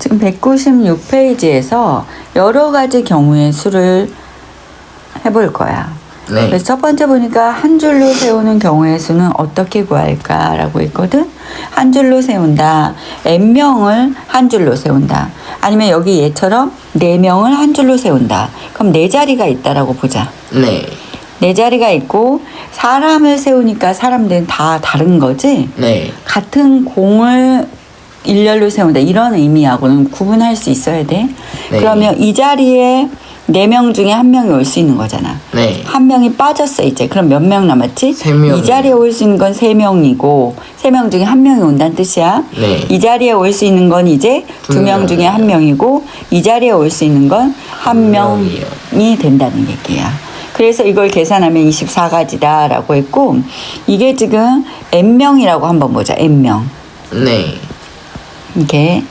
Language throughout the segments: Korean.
지금 196페이지에서 여러 가지 경우의 수를 해볼 거야. 네. 그래서 첫 번째 보니까 한 줄로 세우는 경우의 수는 어떻게 구할까라고 했거든. 한 줄로 세운다. n명을 한 줄로 세운다. 아니면 여기 얘처럼 4명을 한 줄로 세운다. 그럼 4자리가 있다라고 보자. 네. 4자리가 있고 사람을 세우니까 사람들은 다 다른 거지. 네. 같은 공을 일렬로 세운다. 이런 의미하고는 구분할 수 있어야 돼. 네. 그러면 이 자리에 4명 중에 1명이 올 수 있는 거잖아. 네. 1명이 빠졌어 이제. 그럼 몇 명 남았지? 3명. 이 자리에 올 수 있는 건 3명이고 3명 중에 1명이 온다는 뜻이야. 네. 이 자리에 올 수 있는 건 이제 2명 중에 1명이고 이 자리에 올 수 있는 건 1명이 된다는 얘기야. 그래서 이걸 계산하면 24가지다 라고 했고 이게 지금 n명이라고 한번 보자. n명. 네. 이렇게.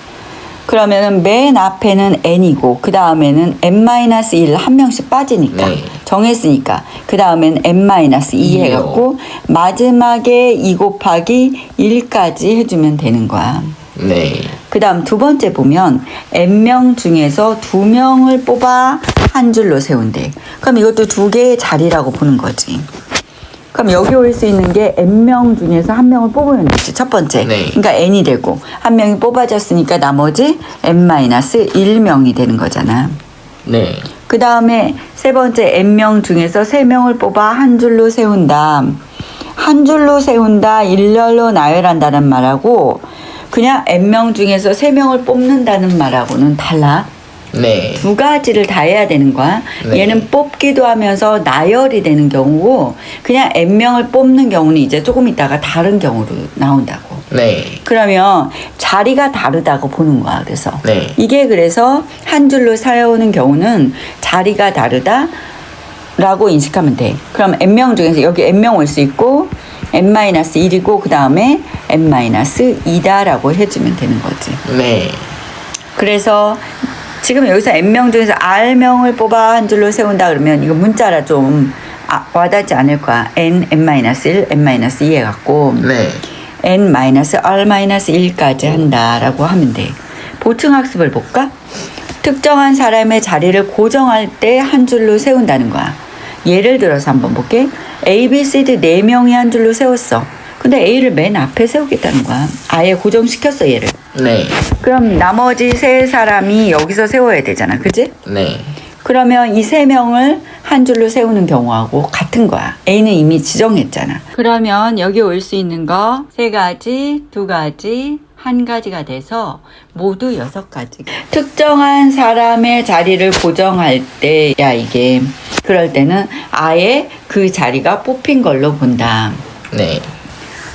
그러면은 맨 앞에는 n이고 그 다음에는 n-1 한 명씩 빠지니까 네. 정했으니까 그 다음에는 n-2 해갖고 마지막에 2 곱하기 1까지 해주면 되는 거야. 네. 그 다음 두 번째 보면 n명 중에서 2명을 뽑아 한 줄로 세운대. 그럼 이것도 2개의 자리라고 보는 거지. 그럼 여기 올 수 있는 게 n명 중에서 1명을 뽑으면 되지. 첫 번째. 네. 그러니까 n이 되고 1명이 뽑아졌으니까 나머지 n-1명이 되는 거잖아. 네. 그 다음에 세 번째 n명 중에서 3명을 뽑아 한 줄로 세운다. 한 줄로 세운다. 일렬로 나열한다는 말하고 그냥 n명 중에서 3명을 뽑는다는 말하고는 달라. 네. 2가지를 다 해야 되는 거야. 네. 얘는 뽑기도 하면서 나열이 되는 경우고 그냥 n명을 뽑는 경우는 이제 조금 있다가 다른 경우로 나온다고. 네. 그러면 자리가 다르다고 보는 거야. 그래서 네. 이게 그래서 한 줄로 세우는 경우는 자리가 다르다 라고 인식하면 돼. 그럼 n명 중에서 여기 n명 올 수 있고 n-1이고 그 다음에 n-2다 라고 해주면 되는 거지. 네. 그래서 지금 여기서 n명 중에서 r명을 뽑아 한 줄로 세운다 그러면 이거 문자라 좀 와닿지 않을 거야. n-1, n-2 해갖고 네. n-r-1까지 한다라고 하면 돼. 보충학습을 볼까? 특정한 사람의 자리를 고정할 때 한 줄로 세운다는 거야. 예를 들어서 한번 볼게. A, B, C, D 4명이 한 줄로 세웠어. 근데 A를 맨 앞에 세우겠다는 거야. 아예 고정시켰어 얘를. 네. 그럼 나머지 3사람이 여기서 세워야 되잖아. 그지? 네. 그러면 이 3명을 한 줄로 세우는 경우하고 같은 거야. A는 이미 지정했잖아. 그러면 여기 올 수 있는 거 3가지, 2가지, 1가지가 돼서 모두 6가지. 특정한 사람의 자리를 고정할 때야 이게. 그럴 때는 아예 그 자리가 뽑힌 걸로 본다. 네.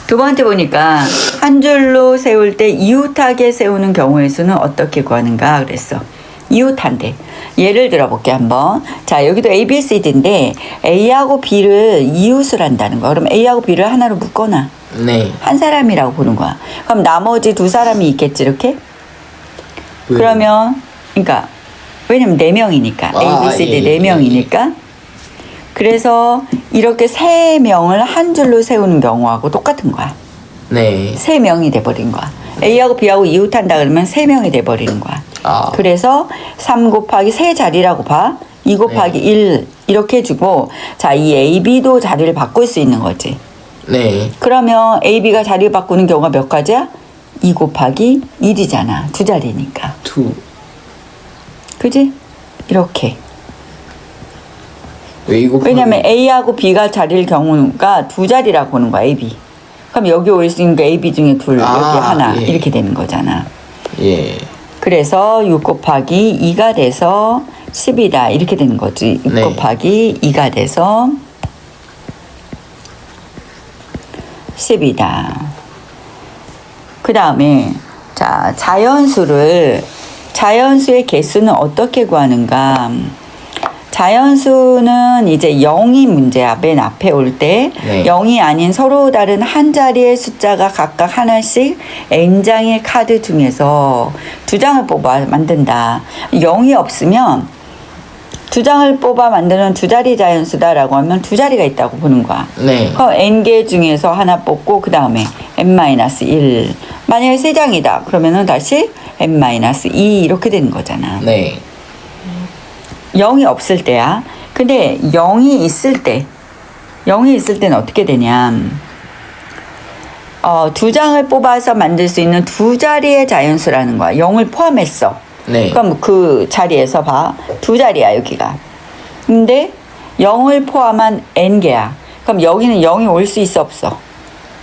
두 번째 보니까 한 줄로 세울 때 이웃하게 세우는 경우의 수는 어떻게 구하는가 그랬어. 이웃한데. 예를 들어 볼게 한번. 자, 여기도 A, B, C, D인데 A하고 B를 이웃을 한다는 거야. 그럼 A하고 B를 하나로 묶어놔. 네. 한 사람이라고 보는 거야. 그럼 나머지 2사람이 있겠지 이렇게? 왜? 그러면 그러니까 왜냐면 4명이니까 A, B, C, D 예, 4명이니까 그래서 이렇게 3명을 한 줄로 세우는 경우하고 똑같은 거야. 네. 3명이 돼버린 거야. A하고 B하고 이웃한다 그러면 3명이 돼버리는 거야. 그래서 3 곱하기 3자리라고 봐. 2 곱하기 네. 1 이렇게 해주고 자, 이 A, B도 자리를 바꿀 수 있는 거지. 네. 그러면 A, B가 자리를 바꾸는 경우가 몇 가지야? 2 곱하기 1이잖아. 2자리니까. 2. 그지? 이렇게. 왜 이거? 왜냐면 A하고 B가 자리를 경우가 2자리라고 보는 거야. A, B. 그럼 여기 올 수 있는 게 A, B 중에 2, 여기 하나 예. 이렇게 되는 거잖아. 예. 그래서 6 곱하기 2가 돼서 10이다 이렇게 되는 거지. 6 네. 곱하기 2가 돼서 10이다. 그 다음에 자, 자연수의 개수는 어떻게 구하는가? 자연수는 이제 0이 문제야. 맨 앞에 올 때 네. 0이 아닌 서로 다른 한 자리의 숫자가 각각 하나씩 n장의 카드 중에서 2장을 뽑아 만든다. 0이 없으면 2장을 뽑아 만드는 2자리 자연수다라고 하면 2자리가 있다고 보는 거야. 네. 그럼 n개 중에서 하나 뽑고 그 다음에 n-1 만약에 세 장이다. 그러면은 다시 n-2 이렇게 되는 거잖아. 네. 0이 없을 때야. 근데 0이 있을 때는 어떻게 되냐. 두 장을 뽑아서 만들 수 있는 두 자리의 자연수라는 거야. 0을 포함했어. 네. 그럼 그 자리에서 봐. 두 자리야, 여기가. 근데 0을 포함한 n개야. 그럼 여기는 0이 올 수 있어, 없어?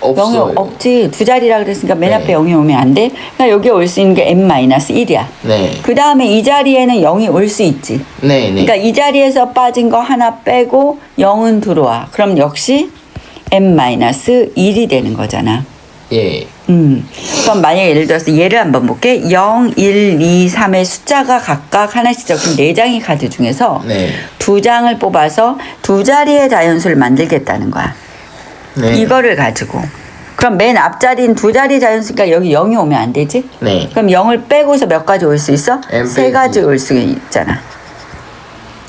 없어요. 0이 없지. 두 자리라 그랬으니까 맨 네. 앞에 0이 오면 안 돼. 그러니까 여기에 올 수 있는 게 n-1이야. 네. 그 다음에 이 자리에는 0이 올 수 있지. 네. 네. 그러니까 이 자리에서 빠진 거 하나 빼고 0은 들어와. 그럼 역시 n-1이 되는 거잖아. 예. 그럼 만약에 예를 들어서 얘를 한번 볼게. 0, 1, 2, 3의 숫자가 각각 하나씩 적힌 4장의 카드 중에서 네. 두 장을 뽑아서 두 자리의 자연수를 만들겠다는 거야. 네. 이거를 가지고. 그럼 맨 앞자리인 두 자리 자연수니까 여기 0이 오면 안 되지? 네. 그럼 0을 빼고서 몇 가지 올 수 있어? M 세 빼기. 가지 올 수 있잖아.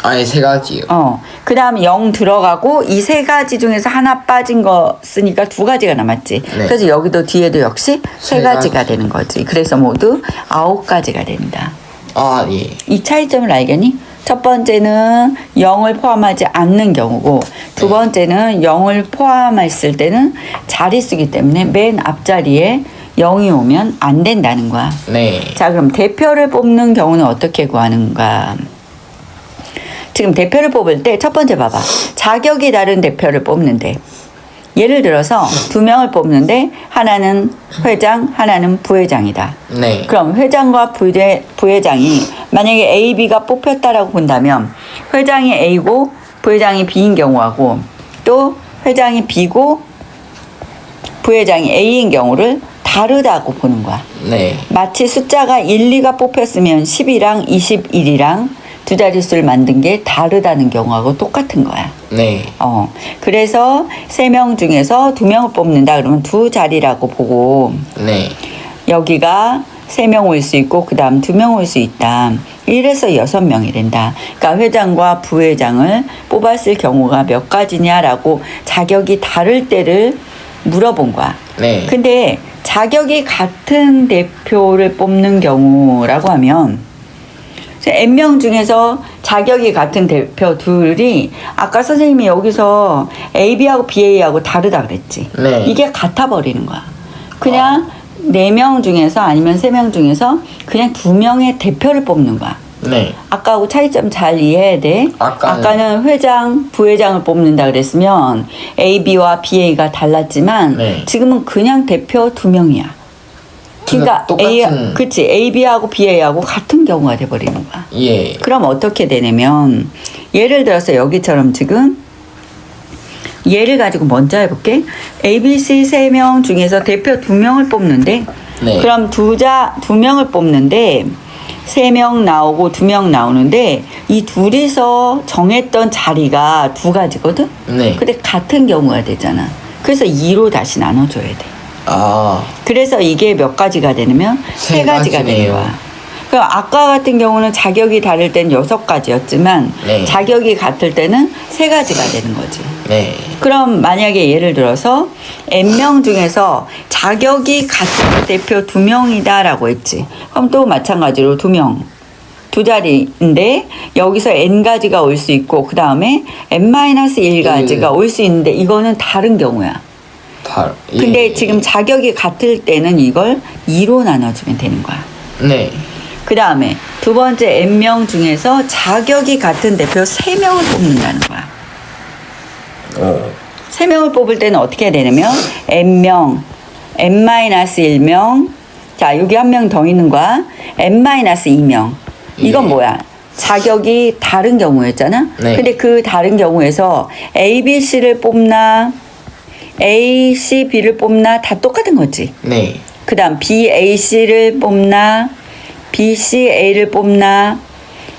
아니, 세 가지요. 그 다음에 0 들어가고 이 세 가지 중에서 하나 빠진 거 쓰니까 두 가지가 남았지. 네. 그래서 여기도 뒤에도 역시 세 세 가지가 가지. 되는 거지. 그래서 모두 9가지가 된다. 아, 예. 이 차이점을 알겠니? 첫 번째는 0을 포함하지 않는 경우고 두 번째는 0을 포함했을 때는 자릿수기 때문에 맨 앞자리에 0이 오면 안 된다는 거야. 네. 자, 그럼 대표를 뽑는 경우는 어떻게 구하는가? 지금 대표를 뽑을 때 첫 번째 봐봐. 자격이 다른 대표를 뽑는데 예를 들어서 두 명을 뽑는데 하나는 회장, 하나는 부회장이다. 네. 그럼 회장과 부회장이 만약에 A, B가 뽑혔다라고 본다면 회장이 A고 부회장이 B인 경우하고 또 회장이 B고 부회장이 A인 경우를 다르다고 보는 거야. 네. 마치 숫자가 1, 2가 뽑혔으면 10이랑 21이랑 두 자릿수를 만든 게 다르다는 경우하고 똑같은 거야. 네. 그래서 3명 중에서 2명을 뽑는다 그러면 두 자리라고 보고 네. 여기가 3명 올 수 있고 그 다음 2명 올 수 있다. 이래서 6명이 된다. 그러니까 회장과 부회장을 뽑았을 경우가 몇 가지냐라고 자격이 다를 때를 물어본 거야. 네. 근데 자격이 같은 대표를 뽑는 경우라고 하면 N명 중에서 자격이 같은 대표 둘이 아까 선생님이 여기서 AB하고 BA하고 다르다 그랬지. 네. 이게 같아 버리는 거야. 그냥 4명 중에서 아니면 3명 중에서 그냥 2명의 대표를 뽑는 거야. 네. 아까하고 차이점 잘 이해해야 돼. 아까는 회장, 부회장을 뽑는다 그랬으면 AB와 BA가 달랐지만 네. 지금은 그냥 대표 2명이야. 그러니까 똑같은- 그치 AB하고 BA하고 같은 경우가 돼버리는 거야. 예. 그럼 어떻게 되냐면 예를 들어서 여기처럼 지금 얘를 가지고 먼저 해볼게. ABC 3명 중에서 대표 2명을 뽑는데 네. 그럼 두 명을 뽑는데 3명 나오고 2명 나오는데 이 둘이서 정했던 자리가 두 가지거든? 네. 근데 같은 경우가 되잖아. 그래서 2로 다시 나눠줘야 돼. 아, 그래서 이게 몇 가지가 되냐면 세 세 가지가 되는 가지네요. 거야. 그럼 아까 같은 경우는 자격이 다를 땐 6가지였지만 네. 자격이 같을 때는 세 가지가 되는 거지. 네. 그럼 만약에 예를 들어서 N명 중에서 자격이 같은 대표 2명이다라고 했지. 그럼 또 마찬가지로 2명. 두 자리인데 여기서 N가지가 올 수 있고 그 다음에 N-1가지가 올 수 있는데 이거는 다른 경우야. 근데 예. 지금 자격이 같을 때는 이걸 2로 나눠주면 되는 거야. 네. 그 다음에 두 번째 N명 중에서 자격이 같은 대표 3명을 뽑는다는 거야. 오. 3명을 뽑을 때는 어떻게 해야 되냐면 N명, N-1명, 자 여기 한 명 더 있는 거야. N-2명. 이건 예. 뭐야? 자격이 다른 경우였잖아. 네. 근데 그 다른 경우에서 A, B, C를 뽑나 A, C, B를 뽑나 다 똑같은 거지. 네. 그 다음 B, A, C를 뽑나 B, C, A를 뽑나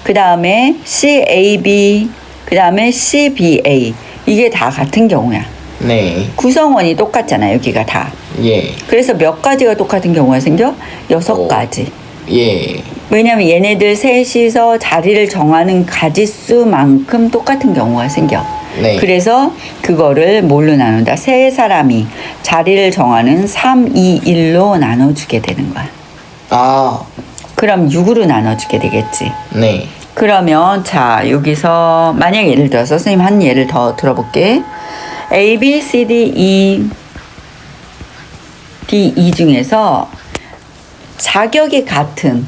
그 다음에 C, A, B 그 다음에 C, B, A 이게 다 같은 경우야. 네. 구성원이 똑같잖아 여기가 다. 예. 그래서 몇 가지가 똑같은 경우가 생겨? 6가지. 예. 왜냐면 얘네들 셋이서 자리를 정하는 가지수만큼 똑같은 경우가 생겨. 네. 그래서 그거를 뭘로 나눈다? 세 사람이 자리를 정하는 3, 2, 1로 나눠주게 되는 거야. 아, 그럼 6으로 나눠주게 되겠지. 네. 그러면 자 여기서 만약 예를 들어서 선생님 한 예를 더 들어볼게. A, B, C, D, E, D, E 중에서 자격이 같은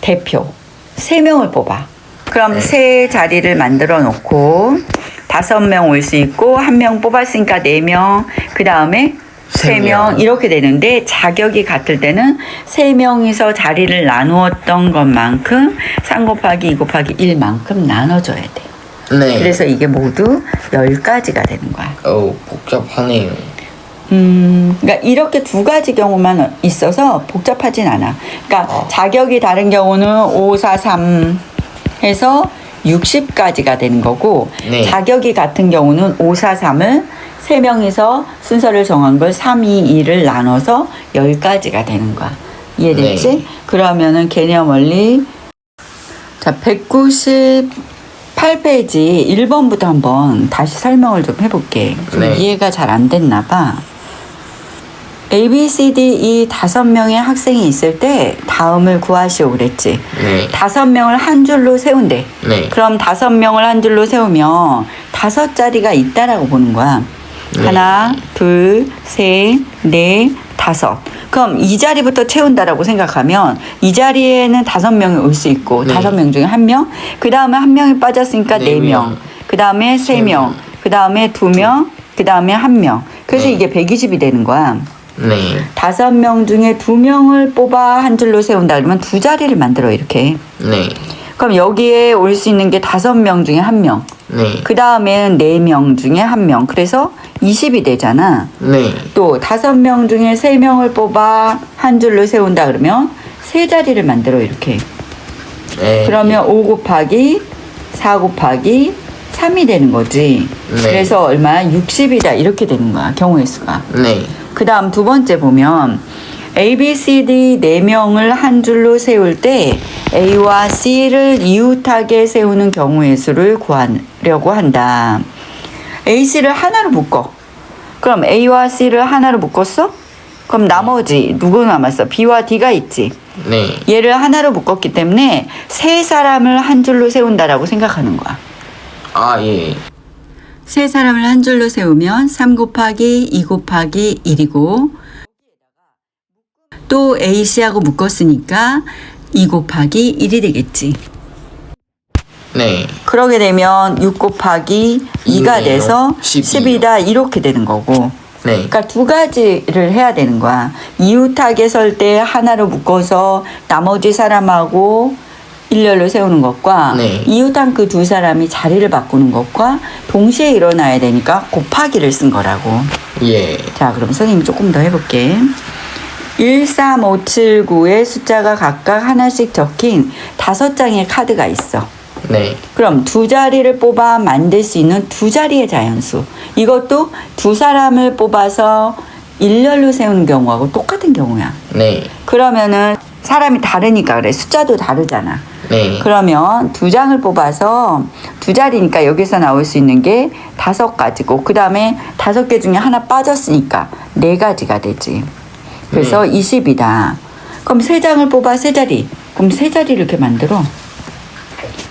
대표 3명을 뽑아. 그럼 네. 세 자리를 만들어 놓고 5명 올 수 있고 1명 뽑았으니까 4명, 그 다음에 3명 이렇게 되는데 자격이 같을 때는 3명이서 자리를 나누었던 것만큼 3 곱하기 2 곱하기 1만큼 나눠줘야 돼. 네. 그래서 이게 모두 10가지가 되는 거야. 복잡하네요. 그러니까 이렇게 두 가지 경우만 있어서 복잡하진 않아. 그러니까 자격이 다른 경우는 5, 4, 3 해서 60가지가 되는 거고 네. 자격이 같은 경우는 5, 4, 3을 3명이서 순서를 정한 걸 3, 2, 1을 나눠서 10가지가 되는 거야. 이해됐지? 네. 그러면은 개념 원리 자 198페이지 1번부터 한번 다시 설명을 좀 해볼게. 좀 네. 이해가 잘 안 됐나 봐. A, B, C, D, E 5명의 학생이 있을 때 다음을 구하시오 그랬지. 네. 5명을 한 줄로 세운대. 네. 그럼 5명을 한 줄로 세우면 5자리가 있다라고 보는 거야. 네. 하나, 둘, 셋, 넷, 5. 그럼 이 자리부터 채운다라고 생각하면 이 자리에는 5명이 올 수 있고 네. 5명 중에 1명, 그 다음에 1명이 빠졌으니까 네 4명, 명. 그 다음에 3명, 그 다음에 2명, 그 다음에 1명. 그래서 네. 이게 120이 되는 거야. 네. 5명 중에 2명을 뽑아 한 줄로 세운다 그러면 두 자리를 만들어 이렇게. 네. 그럼 여기에 올 수 있는 게 5명 중에 1명. 네. 그 다음에는 4명 중에 1명. 그래서 20이 되잖아. 네. 또 5명 중에 3명을 뽑아 한 줄로 세운다 그러면 세 자리를 만들어 이렇게. 네. 그러면 5 곱하기 4 곱하기 3이 되는 거지. 네. 그래서 얼마야? 60이다 이렇게 되는 거야. 경우의 수가. 네. 그 다음 두 번째 보면 A, B, C, D 4명을 한 줄로 세울 때 A와 C를 이웃하게 세우는 경우의 수를 구하려고 한다. A, C를 하나로 묶어. 그럼 A와 C를 하나로 묶었어? 그럼 나머지 누구 남았어? B와 D가 있지. 네. 얘를 하나로 묶었기 때문에 세 사람을 한 줄로 세운다라고 생각하는 거야. 아, 예. 세 사람을 한 줄로 세우면 3 곱하기 2 곱하기 1이고 또 A씨하고 묶었으니까 2 곱하기 1이 되겠지. 네. 그러게 되면 6 곱하기 2가 이네요. 돼서 12 요. 10이다 이렇게 되는 거고. 네. 그러니까 두 가지를 해야 되는 거야. 이웃하게 설 때 하나로 묶어서 나머지 사람하고 일렬로 세우는 것과 네. 이웃한 그 두 사람이 자리를 바꾸는 것과 동시에 일어나야 되니까 곱하기를 쓴 거라고. 예. 자, 그럼 선생님이 조금 더 해볼게. 1, 3, 5, 7, 9의 숫자가 각각 하나씩 적힌 5장의 카드가 있어. 네. 그럼 두 자리를 뽑아 만들 수 있는 두 자리의 자연수. 이것도 두 사람을 뽑아서 일렬로 세우는 경우하고 똑같은 경우야. 네. 그러면은 사람이 다르니까 그래. 숫자도 다르잖아. 네. 그러면 두 장을 뽑아서 두 자리니까 여기서 나올 수 있는 게 5가지고 그 다음에 5개 중에 하나 빠졌으니까 4가지가 되지. 그래서 20이다. 그럼 3장을 뽑아 세 자리. 그럼 세 자리를 이렇게 만들어.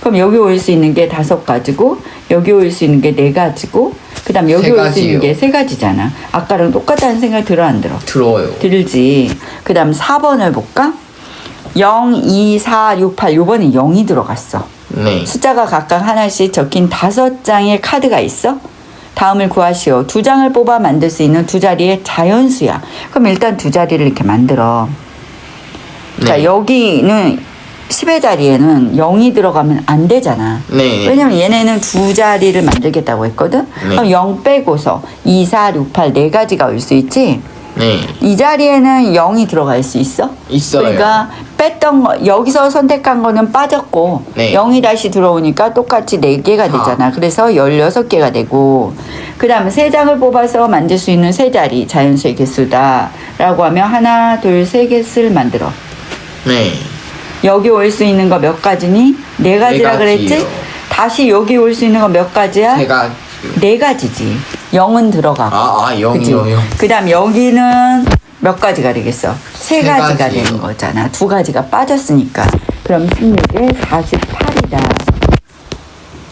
그럼 여기 올 수 있는 게 5가지고 여기 올 수 있는 게 4가지고 그 다음 여기 세 올 수 있는 게 가지요. 3가지잖아. 아까랑 똑같다는 생각 들어 안 들어? 들어요. 들지. 그 다음 4번을 볼까? 0, 2, 4, 6, 8 요번에 0이 들어갔어. 네. 숫자가 각각 하나씩 적힌 5장의 카드가 있어. 다음을 구하시오. 2장을 뽑아 만들 수 있는 두 자리의 자연수야. 그럼 일단 두 자리를 이렇게 만들어. 네. 자, 여기는 10의 자리에는 0이 들어가면 안 되잖아. 네. 왜냐면 얘네는 두 자리를 만들겠다고 했거든. 네. 그럼 0 빼고서 2, 4, 6, 8 4가지가 올 수 있지. 네. 이 자리에는 0이 들어갈 수 있어? 있어요. 그러니까 뺐던 거 여기서 선택한 거는 빠졌고 네. 0이 다시 들어오니까 똑같이 4개가 되잖아. 그래서 16개가 되고 그 다음에 3장을 뽑아서 만들 수 있는 세 자리 자연수의 개수다 라고 하면 하나 둘 세 개를 만들어. 네. 여기 올 수 있는 거 몇 가지니? 4가지라 네 가지요. 그랬지? 다시 여기 올 수 있는 거 몇 가지야? 제가 네 가지지. 0은 들어가고. 아, 0이요, 0. 그 다음 여기는 몇 가지가 되겠어? 세 가지가 가지요. 되는 거잖아. 두 가지가 빠졌으니까. 그럼 16에 48이다.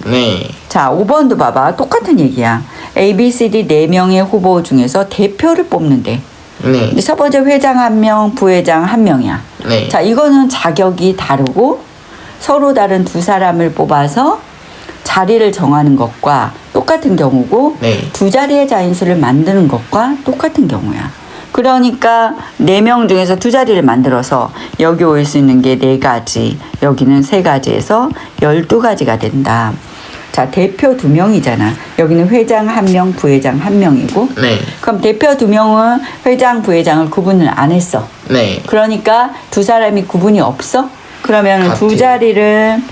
네. 자, 5번도 봐봐. 똑같은 얘기야. A, B, C, D 4명의 후보 중에서 대표를 뽑는데. 네. 근데 첫 번째 회장 1명, 부회장 1명이야. 네. 자, 이거는 자격이 다르고 서로 다른 두 사람을 뽑아서 자리를 정하는 것과 똑같은 경우고 네. 두 자리의 자인수를 만드는 것과 똑같은 경우야. 그러니까 4명 중에서 두 자리를 만들어서 여기 올 수 있는 게 4가지, 여기는 3가지에서 12가지가 된다. 자, 대표 2명이잖아. 여기는 회장 1명, 부회장 1명이고. 네. 그럼 대표 2명은 회장, 부회장을 구분을 안 했어. 네. 그러니까 두 사람이 구분이 없어? 그러면 두 같아요. 자리를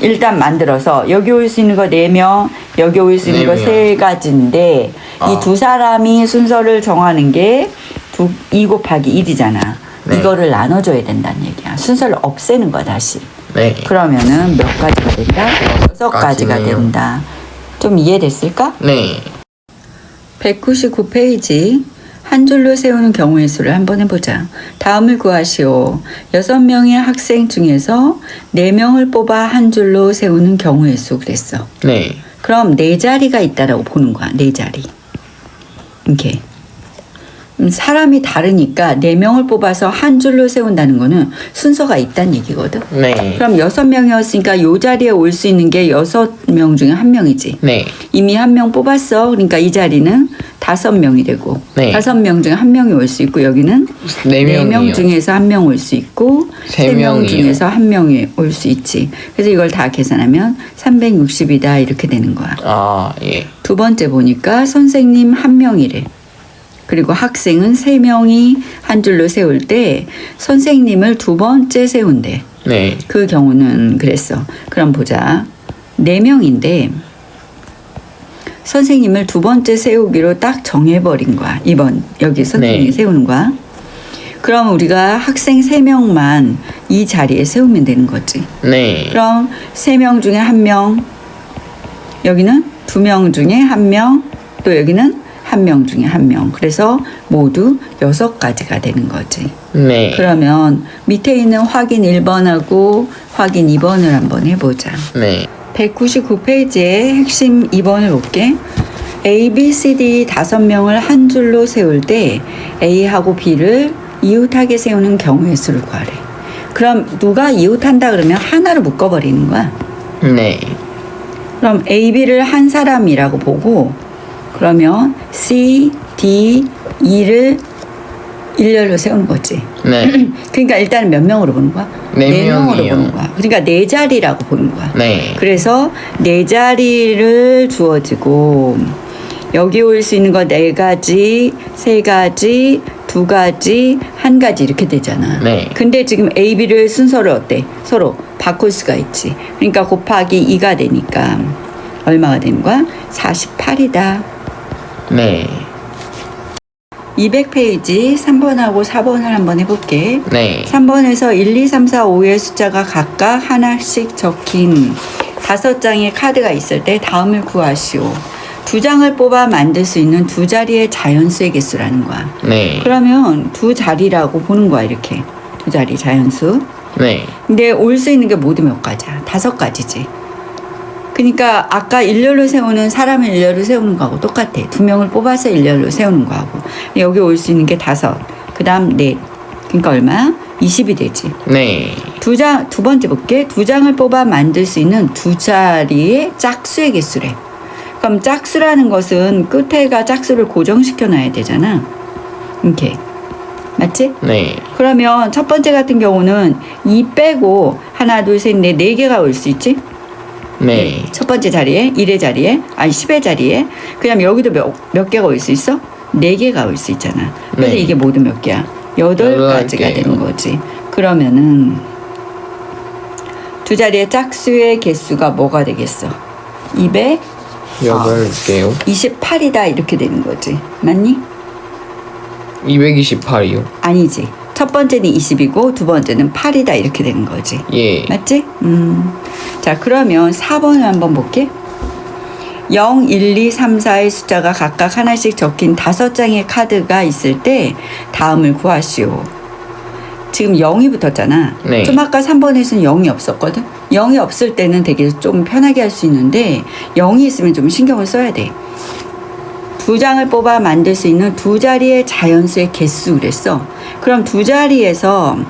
일단 만들어서 여기 올 수 있는 거 4명, 여기 올 수 있는 거 3가지인데 아. 이 두 사람이 순서를 정하는 게 2 곱하기 1이잖아. 네. 이거를 나눠줘야 된다는 얘기야. 순서를 없애는 거야, 다시. 네. 그러면은 몇 가지가 된다? 6가지가 가지네요. 된다. 좀 이해됐을까? 네. 199페이지 한 줄로 세우는 경우의 수를 한번 해보자. 다음을 구하시오. 6명의 학생 중에서 4명을 뽑아 한 줄로 세우는 경우의 수 그랬어. 네. 그럼 4자리가 있다라고 보는 거야. 4자리. 이렇게. 사람이 다르니까 4명을 뽑아서 한 줄로 세운다는 거는 순서가 있다는 얘기거든. 네. 그럼 6명이었으니까 요 자리에 올 수 있는 게 6명 중에 1명이지. 네. 이미 1명 뽑았어. 그러니까 이 자리는 5명이 되고 네. 5명 중에 1명이 올 수 있고 여기는 4명 중에서 1명 올 수 있고 3명 명이요. 중에서 1명이 올 수 있지. 그래서 이걸 다 계산하면 360이다 이렇게 되는 거야. 아, 예. 두 번째 보니까 선생님 1명이래. 그리고 학생은 3명이 한 줄로 세울 때 선생님을 두 번째 세운대. 네. 그 경우는 그랬어. 그럼 보자. 4명인데 선생님을 두 번째 세우기로 딱 정해버린 거야. 이번 여기 선생님이 네. 세우는 거야. 그럼 우리가 학생 3명만 이 자리에 세우면 되는 거지. 네. 그럼 3명 중에 1명, 여기는 2명 중에 1명, 또 여기는 1명 중에 1명. 그래서 모두 6가지가 되는 거지. 네. 그러면 밑에 있는 확인 1번하고 확인 2번을 한번 해보자. 네. 199페이지에 핵심 2번을 볼게. A, B, C, D 5명을 한 줄로 세울 때 A하고 B를 이웃하게 세우는 경우의 수를 구하래. 그럼 누가 이웃한다 그러면 하나로 묶어버리는 거야. 네. 그럼 A, B를 한 사람이라고 보고 그러면 C, D, E를 일렬로 세우는 거지. 네. 그러니까 일단은 몇 명으로 보는 거야? 네 4명으로 명이요. 보는 거야. 그러니까 4자리라고 보는 거야. 네. 그래서 4자리를 주어지고 여기 올 수 있는 거 4가지, 3가지, 2가지, 1가지 이렇게 되잖아. 네. 근데 지금 A, B를 순서를 어때? 서로 바꿀 수가 있지. 그러니까 곱하기 2가 되니까 얼마가 되는 거야? 48이다. 네. 200페이지 3번하고 4번을 한번 해볼게. 네. 3번에서 1, 2, 3, 4, 5의 숫자가 각각 하나씩 적힌 5장의 카드가 있을 때 다음을 구하시오. 2장을 뽑아 만들 수 있는 두 자리의 자연수의 개수라는 거야. 네. 그러면 두 자리라고 보는 거야, 이렇게. 두 자리 자연수. 네. 근데 올 수 있는 게 모두 몇 가지야? 5가지지. 그러니까 아까 일렬로 세우는 사람을 일렬로 세우는 거하고 똑같아. 2명을 뽑아서 일렬로 세우는 거하고. 여기 올 수 있는 게 5. 그 다음 4. 그러니까 얼마야? 20이 되지. 네. 두 번째 볼게. 2장을 뽑아 만들 수 있는 두 자리의 짝수의 개수래. 그럼 짝수라는 것은 끝에가 짝수를 고정시켜 놔야 되잖아. 이렇게. 맞지? 네. 그러면 첫 번째 같은 경우는 2 빼고 하나, 둘, 셋, 넷, 4개가 올 수 있지? 네. 첫 번째 자리에, 1의 자리에, 아니 10의 자리에. 그다음 여기도 몇 개가 올 수 있어? 4개가 올 수 있잖아. 그래서 네. 이게 모두 몇 개야? 8가지가 개요. 되는 거지. 그러면은 두 자리의 짝수의 개수가 뭐가 되겠어? 8개요. 28이다 이렇게 되는 거지. 맞니? 228이요. 아니지. 첫 번째는 20이고 두 번째는 8이다 이렇게 되는 거지. 예. 맞지? 자, 그러면 4번을 한번 볼게. 0, 1, 2, 3, 4의 숫자가 각각 하나씩 적힌 5장의 카드가 있을 때 다음을 구하시오. 지금 0이 붙었잖아. 네. 좀 아까 3번에서는 0이 없었거든. 0이 없을 때는 되게 좀 편하게 할 수 있는데 0이 있으면 좀 신경을 써야 돼. 2장을 뽑아 만들 수 있는 2자리의 자연수의 개수 그랬어. 그럼 2자리에서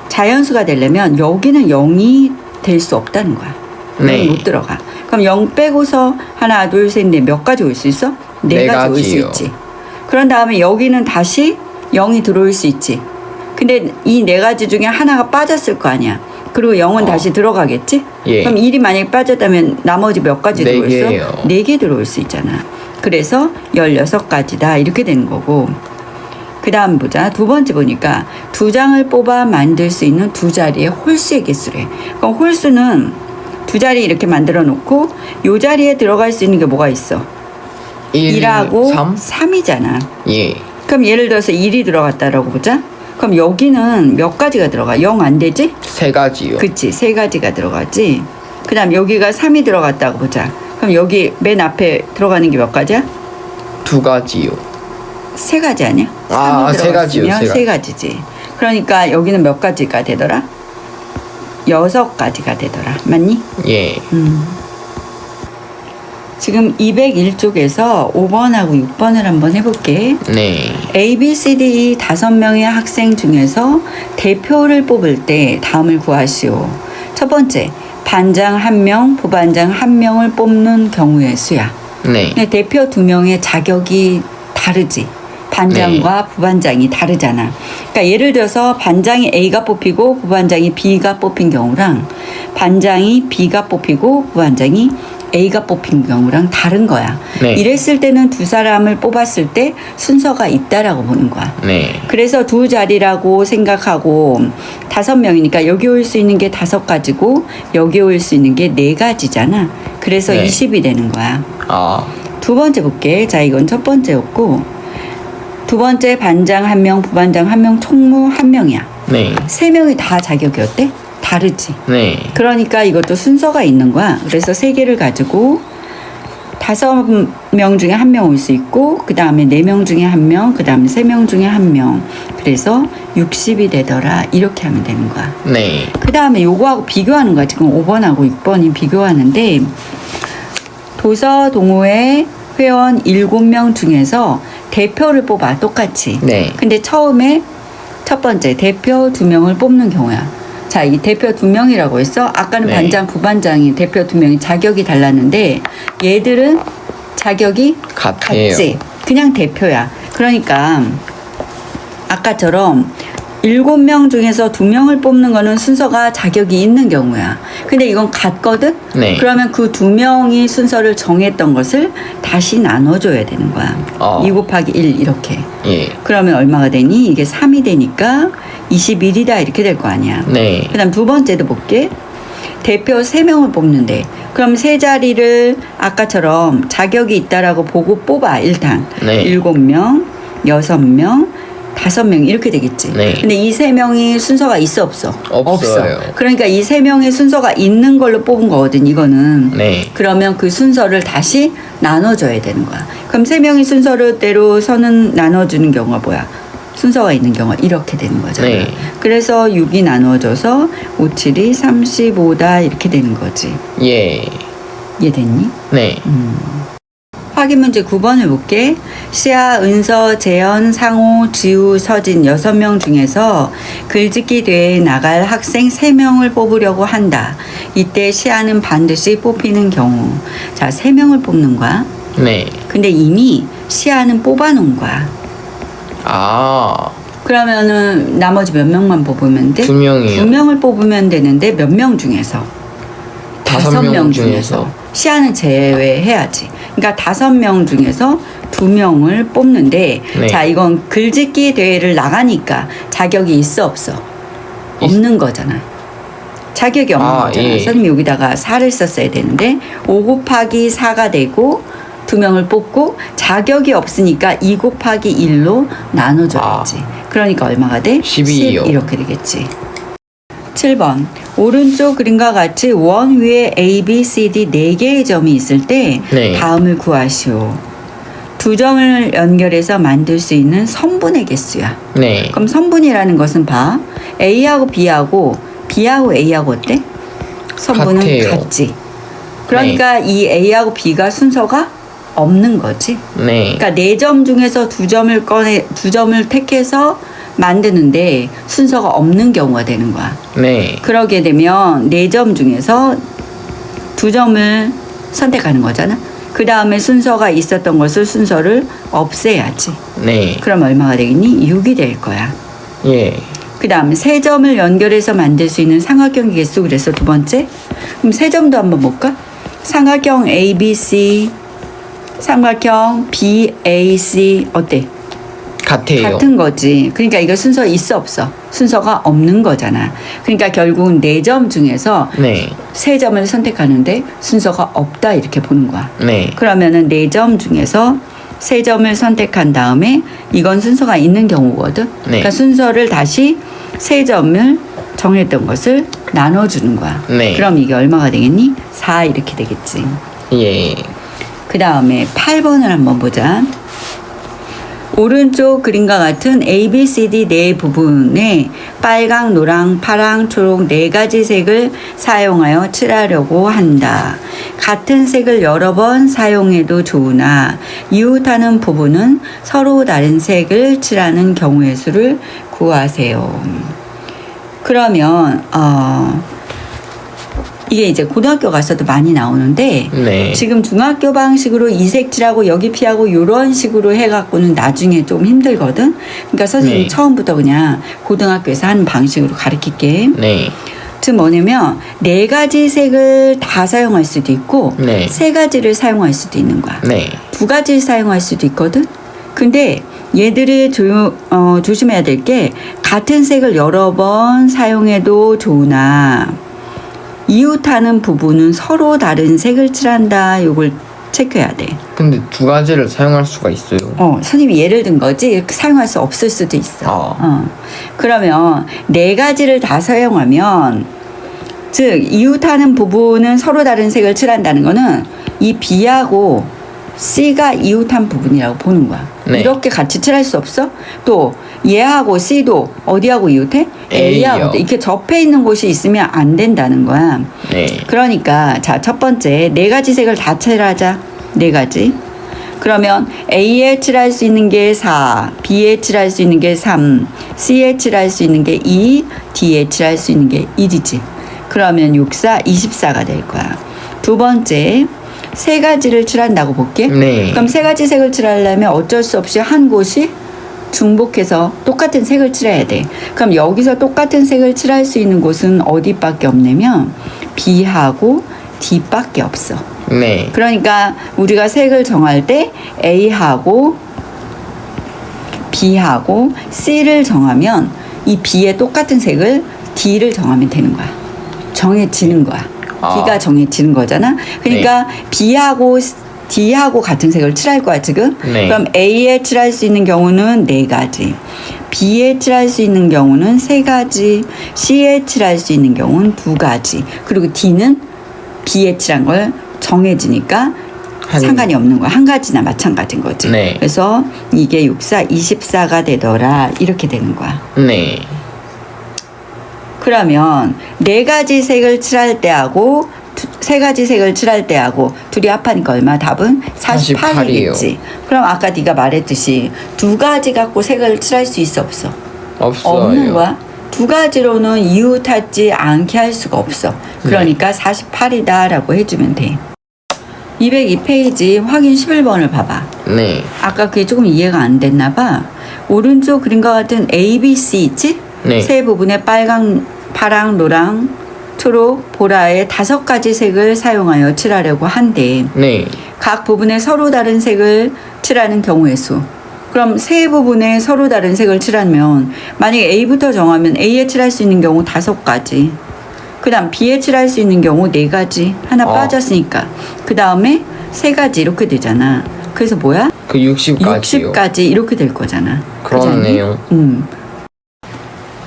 자연수가 되려면 여기는 0이 될 수 없다는 거야. 네. 못 들어가. 그럼 0 빼고서 하나, 둘, 셋, 넷 몇 가지 올 수 있어? 네 가지 올 수 가지요. 있지. 그런 다음에 여기는 다시 0이 들어올 수 있지. 근데 이 네 가지 중에 하나가 빠졌을 거 아니야. 그리고 0은 다시 들어가겠지? 예. 그럼 1이 만약에 빠졌다면 나머지 몇 가지 네 들어올 수? 개예요. 4개 들어올 수 있잖아. 그래서 16가지다 이렇게 되는 거고. 그 다음 보자. 두 번째 보니까 2장을 뽑아 만들 수 있는 2자리의 홀수의 개수래. 그럼 홀수는 2자리 이렇게 만들어 놓고 요 자리에 들어갈 수 있는 게 뭐가 있어? 1하고 3? 3이잖아. 예. 그럼 예를 들어서 1이 들어갔다라고 보자. 그럼 여기는 몇 가지가 들어가? 0 안 되지? 3가지요. 그치. 3가지가 들어가지. 그 다음 여기가 3이 들어갔다고 보자. 그럼 여기 맨 앞에 들어가는 게 몇 가지야? 2가지요. 3가지 아니야? 아, 3이 세 가지요, 들어갔으면 세 3가지지. 그러니까 여기는 몇 가지가 되더라? 6가지가 되더라. 맞니? 예. 지금 201쪽에서 5번하고 6번을 한번 해볼게. 네. A, B, C, D 5명의 학생 중에서 대표를 뽑을 때 다음을 구하시오. 첫 번째, 반장 1명, 부반장 1명을 뽑는 경우의 수야. 네. 근데 대표 2명의 자격이 다르지. 반장과 부반장이 다르잖아. 그러니까 예를 들어서 반장이 A가 뽑히고 부반장이 B가 뽑힌 경우랑 반장이 B가 뽑히고 부반장이 A가 뽑힌 경우랑 다른 거야. 네. 이랬을 때는 두 사람을 뽑았을 때 순서가 있다라고 보는 거야. 네. 그래서 2자리라고 생각하고 5명이니까 여기 올 수 있는 게 5가지고 여기 올 수 있는 게 4가지잖아. 그래서 네. 20이 되는 거야. 아. 두 번째 볼게. 자, 이건 첫 번째였고 두 번째 반장 1명, 부반장 1명, 총무 1명이야. 네. 3명이 다 자격이 어때? 다르지. 네. 그러니까 이것도 순서가 있는 거야. 그래서 3개를 가지고 5명 중에 1명 올 수 있고 그 다음에 4명 중에 1명, 그 다음에 3명 중에 1명. 그래서 60이 되더라. 이렇게 하면 되는 거야. 네. 그 다음에 요거하고 비교하는 거야. 지금 5번하고 6번이 비교하는데 도서 동호회 회원 7명 중에서 대표를 뽑아. 똑같이. 네. 근데 처음에 첫 번째 대표 2명을 뽑는 경우야. 자, 이 대표 2명이라고 했어. 아까는 네. 반장, 부반장이 대표 2명이 자격이 달랐는데 얘들은 자격이 같아요. 같지. 그냥 대표야. 그러니까 아까처럼 7명 중에서 2명을 뽑는 거는 순서가 자격이 있는 경우야. 근데 이건 같거든? 네. 그러면 그 2명이 순서를 정했던 것을 다시 나눠줘야 되는 거야. 2 곱하기 1 이렇게. 예. 그러면 얼마가 되니? 이게 3이 되니까 21이다 이렇게 될 거 아니야. 네. 그 다음 두 번째도 볼게. 대표 3명을 뽑는데 그럼 세 자리를 아까처럼 자격이 있다라고 보고 뽑아. 일단 네. 7명, 6명, 5명 이렇게 되겠지. 네. 근데 이 3명이 순서가 있어 없어? 없어요. 그러니까 이 3명의 순서가 있는 걸로 뽑은 거거든 이거는. 네. 그러면 그 순서를 다시 나눠줘야 되는 거야. 그럼 3명이 순서대로 선은 나눠주는 경우가 뭐야? 순서가 있는 경우가 이렇게 되는 거잖아. 네. 그래서 6이 나눠져서 5, 7이 35다 이렇게 되는 거지. 예. 이해됐니? 네. 확인 문제 9번을 볼게. 시아, 은서, 재현, 상호, 지우, 서진 6명 중에서 글짓기 대회에 나갈 학생 3명을 뽑으려고 한다. 이때 시아는 반드시 뽑히는 경우. 자, 3명을 뽑는 거야. 네. 근데 이미 시아는 뽑아놓은 거야. 아. 그러면은 나머지 몇 명만 뽑으면 돼? 2명이요. 2명을 뽑으면 되는데 몇 명 중에서? 5명 중에서. 시아는 제외해야지. 그러니까 5명 중에서 2명을 뽑는데 네. 자, 이건 글짓기 대회를 나가니까 자격이 있어 없어? 없는 거잖아. 자격이 없는 거잖아. 예. 선생님 여기다가 4를 썼어야 되는데 5 곱하기 4가 되고 2명을 뽑고 자격이 없으니까 2 곱하기 1로 나눠줘야지. 그러니까 얼마가 돼? 12 이요. 10 이렇게 되겠지. 7번. 오른쪽 그림과 같이 원 위에 A, B, C, D 4개의 점이 있을 때 네. 다음을 구하시오. 두 점을 연결해서 만들 수 있는 선분의 개수야. 네. 그럼 선분이라는 것은 봐. A하고 B하고 A하고 어때? 선분은 같아요. 같지. 그러니까 이 A하고 B가 순서가 없는 거지. 네. 그러니까 4점 중에서 두 점을 택해서 만드는데 순서가 없는 경우가 되는 거야. 네. 그러게 되면 4점 중에서 2점을 선택하는 거잖아. 그 다음에 순서가 있었던 것을 순서를 없애야지. 네. 그럼 얼마가 되겠니? 6이 될 거야. 예. 그 다음에 3점을 연결해서 만들 수 있는 삼각형 개수. 그래서 두 번째. 그럼 3점도 한번 볼까? 삼각형 ABC, 삼각형 BAC 어때? 같아요. 같은 거지. 그러니까 이거 순서 있어 없어? 순서가 없는 거잖아. 그러니까 결국은 4점 중에서 네. 3점을 선택하는데 순서가 없다 이렇게 보는 거야. 네. 그러면은 4점 중에서 3점을 선택한 다음에 이건 순서가 있는 경우거든. 네. 그러니까 순서를 다시 3점을 정했던 것을 나눠주는 거야. 네. 그럼 이게 얼마가 되겠니? 4 이렇게 되겠지. 예. 그 다음에 8번을 한번 보자. 오른쪽 그림과 같은 A, B, C, D 네 부분에 빨강, 노랑, 파랑, 초록 4가지 색을 사용하여 칠하려고 한다. 같은 색을 여러 번 사용해도 좋으나 이웃하는 부분은 서로 다른 색을 칠하는 경우의 수를 구하세요. 그러면 이게 이제 고등학교 가서도 많이 나오는데 네. 지금 중학교 방식으로 이색 칠하고 여기 피하고 이런 식으로 해갖고는 나중에 좀 힘들거든. 그러니까 선생님이 네. 처음부터 그냥 고등학교에서 하는 방식으로 가르칠게. 네. 즉 뭐냐면 4가지 색을 다 사용할 수도 있고 네. 3가지를 사용할 수도 있는 거야. 네. 2가지를 사용할 수도 있거든. 근데 얘들이 조심해야 될 게 같은 색을 여러 번 사용해도 좋으나 이웃하는 부분은 서로 다른 색을 칠한다. 요걸 체크해야 돼. 근데 2가지를 사용할 수가 있어요. 선생님이 예를 든 거지 이렇게 사용할 수 없을 수도 있어. 아. 그러면 4가지를 다 사용하면 즉 이웃하는 부분은 서로 다른 색을 칠한다는 거는 이 B하고 C가 이웃한 부분이라고 보는 거야. 네. 이렇게 같이 칠할 수 없어? 또 얘하고 C도 어디하고 이웃해? A하고 이렇게 접해 있는 곳이 있으면 안 된다는 거야. 네. 그러니까 자, 첫 번째 4가지 색을 다 칠하자. 4가지. 그러면 A에 칠할 수 있는 게 4, B에 칠할 수 있는 게 3, C에 칠할 수 있는 게 2, D에 칠할 수 있는 게 1이지. 그러면 6, 4, 24가 될 거야. 두 번째 3가지를 칠한다고 볼게. 네. 그럼 3가지 색을 칠하려면 어쩔 수 없이 한 곳이 중복해서 똑같은 색을 칠해야 돼. 그럼 여기서 똑같은 색을 칠할 수 있는 곳은 어디밖에 없냐면 B하고 D밖에 없어. 네. 그러니까 우리가 색을 정할 때 A하고 B하고 C를 정하면 이 B에 똑같은 색을 D를 정하면 되는 거야. 정해지는 거야. D가 정해지는 거잖아. 그러니까 B하고 D하고 같은 색을 칠할 거야 지금. 네. 그럼 A에 칠할 수 있는 경우는 4가지, B에 칠할 수 있는 경우는 3가지, C에 칠할 수 있는 경우는 2가지. 그리고 D는 B에 칠한 걸 정해지니까 상관이 없는 거야. 한 가지나 마찬가지인 거지. 네. 그래서 이게 6, 4, 24가 되더라. 이렇게 되는 거야. 네. 그러면 4가지 색을 칠할 때하고 3가지 색을 칠할 때하고 둘이 합하니까 얼마? 답은 48이겠지. 그럼 아까 네가 말했듯이 2가지 갖고 색을 칠할 수 있어 없어? 없어요. 없는 거야. 2가지로는 이웃하지 않게 할 수가 없어. 그러니까 48이다 라고 해주면 돼. 202페이지 확인 11번을 봐봐. 네. 아까 그게 조금 이해가 안 됐나 봐. 오른쪽 그림과 같은 A, B, C 있지? 네. 세 부분에 빨강, 파랑, 노랑, 초록, 보라의 5가지 색을 사용하여 칠하려고 한대. 네. 각 부분에 서로 다른 색을 칠하는 경우의 수. 그럼 세 부분에 서로 다른 색을 칠하면 만약에 A부터 정하면 A에 칠할 수 있는 경우 5가지. 그 다음 B에 칠할 수 있는 경우 4가지. 하나 빠졌으니까. 그 다음에 3가지 이렇게 되잖아. 그래서 뭐야? 그 60까지요. 60까지 이렇게 될 거잖아. 그렇네요.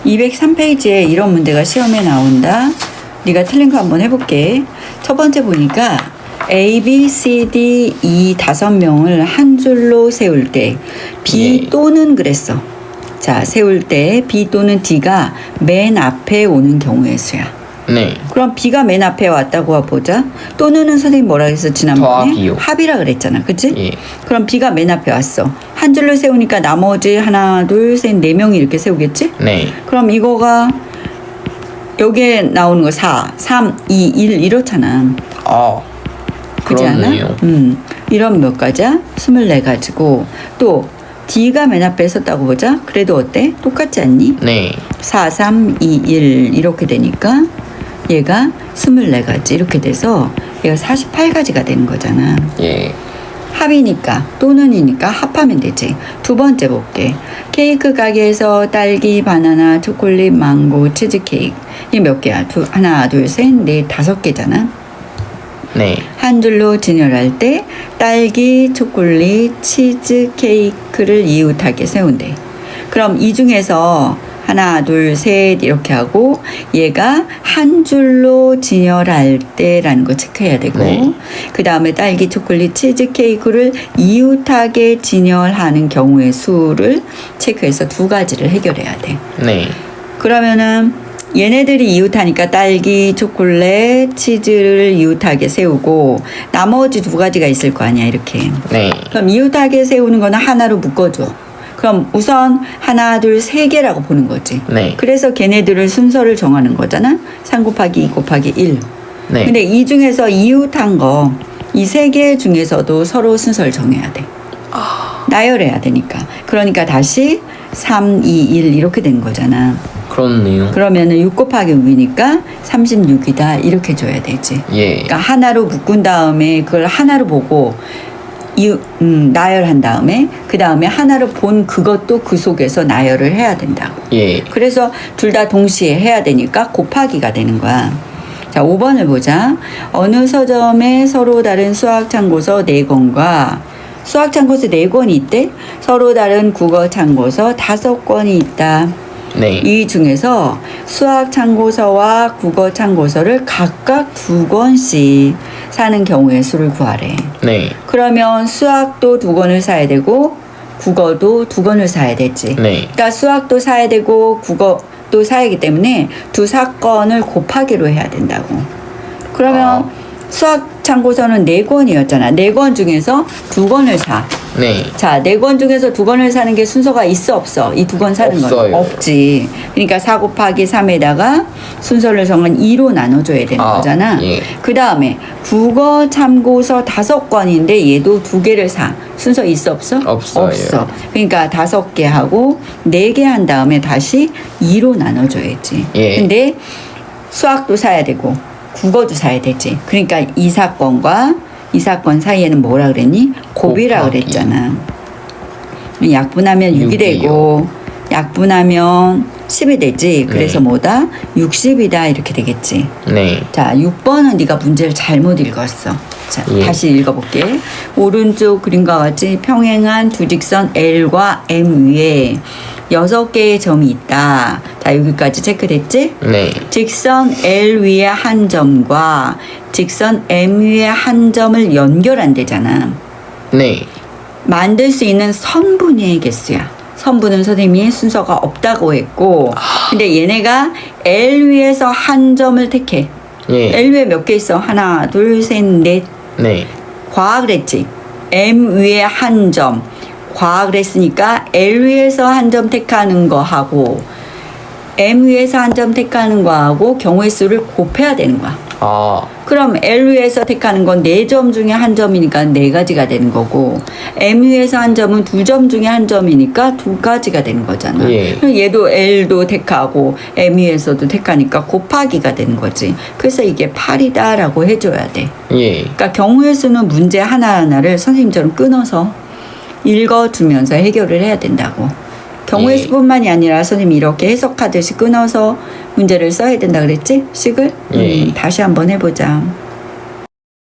203페이지에 이런 문제가 시험에 나온다. 네가 틀린 거 한번 해볼게. 첫 번째 보니까 A, B, C, D 이 5명을 한 줄로 세울 때 B 예. 또는 그랬어. 자, 세울 때 B 또는 D가 맨 앞에 오는 경우의 수야. 네. 그럼 B가 맨 앞에 왔다고 보자. 또는은 선생님 뭐라 그랬어 지난번에? 더하기요. 합이라 그랬잖아. 그치? 예. 그럼 B가 맨 앞에 왔어. 한 줄로 세우니까 나머지 하나, 둘, 셋, 4명이 이렇게 세우겠지? 네. 그럼 이거가 여기에 나오는 거 4, 3, 2, 1 이렇잖아. 그렇지 않아? 그렇네요. 이런 몇 가지야? 24가지고 또 D가 맨 앞에 섰다고 보자. 그래도 어때? 똑같지 않니? 네. 4, 3, 2, 1 이렇게 되니까 얘가 24가지 이렇게 돼서 얘가 48가지가 되는 거잖아. 예. 합이니까 또는이니까 합하면 되지. 두 번째 볼게. 케이크 가게에서 딸기, 바나나, 초콜릿, 망고, 치즈케이크 이 몇 개야? 하나, 둘, 셋, 넷, 5개잖아. 네. 한 줄로 진열할 때 딸기, 초콜릿, 치즈케이크를 이웃하게 세운대. 그럼 이 중에서 하나, 둘, 셋 이렇게 하고 얘가 한 줄로 진열할 때라는 거 체크해야 되고 네. 그 다음에 딸기, 초콜릿, 치즈케이크를 이웃하게 진열하는 경우의 수를 체크해서 2가지를 해결해야 돼. 네. 그러면은 얘네들이 이웃하니까 딸기, 초콜릿, 치즈를 이웃하게 세우고 나머지 2가지가 있을 거 아니야 이렇게. 네. 그럼 이웃하게 세우는 거는 하나로 묶어줘. 그럼 우선 하나, 둘, 3개라고 보는 거지. 네. 그래서 걔네들을 순서를 정하는 거잖아. 3 곱하기 2 곱하기 1. 네. 근데 이 중에서 이웃한 거, 이 3개 중에서도 서로 순서를 정해야 돼. 나열해야 되니까. 그러니까 다시 3, 2, 1 이렇게 된 거잖아. 그렇네요. 그러면은 6 곱하기 6이니까 36이다. 이렇게 줘야 되지. 예. 그러니까 하나로 묶은 다음에 그걸 하나로 보고 나열한 다음에 그 다음에 하나로 본 그것도 그 속에서 나열을 해야 된다고. 예. 그래서 둘 다 동시에 해야 되니까 곱하기가 되는 거야. 자, 5번을 보자. 어느 서점에 서로 다른 수학 참고서 4권과 수학 참고서 4권이 있대. 서로 다른 국어 참고서 5권이 있다. 네. 이 중에서 수학 참고서와 국어 참고서를 각각 2권씩 사는 경우의 수를 구하래. 네. 그러면 수학도 2권을 사야 되고 국어도 2권을 사야 되지. 네. 그러니까 수학도 사야 되고 국어도 사야 하기 때문에 두 사건을 곱하기로 해야 된다고. 그러면 수학 참고서는 4권이었잖아. 4권 중에서 2권을 사. 네. 자, 4권 중에서 2권을 사는 게 순서가 있어 없어? 이 2권 사는 건 없어요. 없지. 그러니까 4 곱하기 3에다가 순서를 정한 2로 나눠줘야 되는 거잖아. 예. 그 다음에 국어 참고서 5권인데 얘도 2개를 사. 순서 있어 없어? 없어요. 없어. 그러니까 5개 하고 4개 한 다음에 다시 2로 나눠줘야지. 예. 근데 수학도 사야 되고 국어도 사야 되지. 그러니까 이 사건과 이 사건 사이에는 뭐라 그랬니? 곱이라 곱하기. 그랬잖아. 약분하면 6이 6이요. 되고 약분하면 10이 되지. 그래서 네. 뭐다? 60이다 이렇게 되겠지. 네. 자, 6번은 네가 문제를 잘못 읽었어. 자, 예. 다시 읽어볼게. 오른쪽 그림과 같이 평행한 두 직선 L과 M 위에 6개의 점이 있다. 자, 여기까지 체크됐지? 네. 직선 L 위에 한 점과 직선 M 위에 한 점을 연결한대잖아. 네. 만들 수 있는 선분의 개수야. 선분은 선생님이 순서가 없다고 했고, 근데 얘네가 L 위에서 한 점을 택해. 예. L 위에 몇 개 있어? 하나, 둘, 셋, 넷. 네. 과학을 했지. M 위에 한 점. 과학을 했으니까 L 위에서 한 점 택하는 거 하고 M 위에서 한 점 택하는 거 하고 경우의 수를 곱해야 되는 거야. 그럼 L 위에서 택하는 건 4점 중에 한 점이니까 4가지가 되는 거고 M 위에서 한 점은 2점 중에 한 점이니까 2가지가 되는 거잖아. 예. 그럼 얘도 L도 택하고 M 위에서도 택하니까 곱하기가 되는 거지. 그래서 이게 8이다라고 해줘야 돼. 예. 그러니까 경우의 수는 문제 하나하나를 선생님처럼 끊어서 읽어주면서 해결을 해야 된다고. 경우의 예. 수뿐만이 아니라 선생님이 이렇게 해석하듯이 끊어서 문제를 써야 된다 그랬지? 식을? 예. 다시 한번 해보자.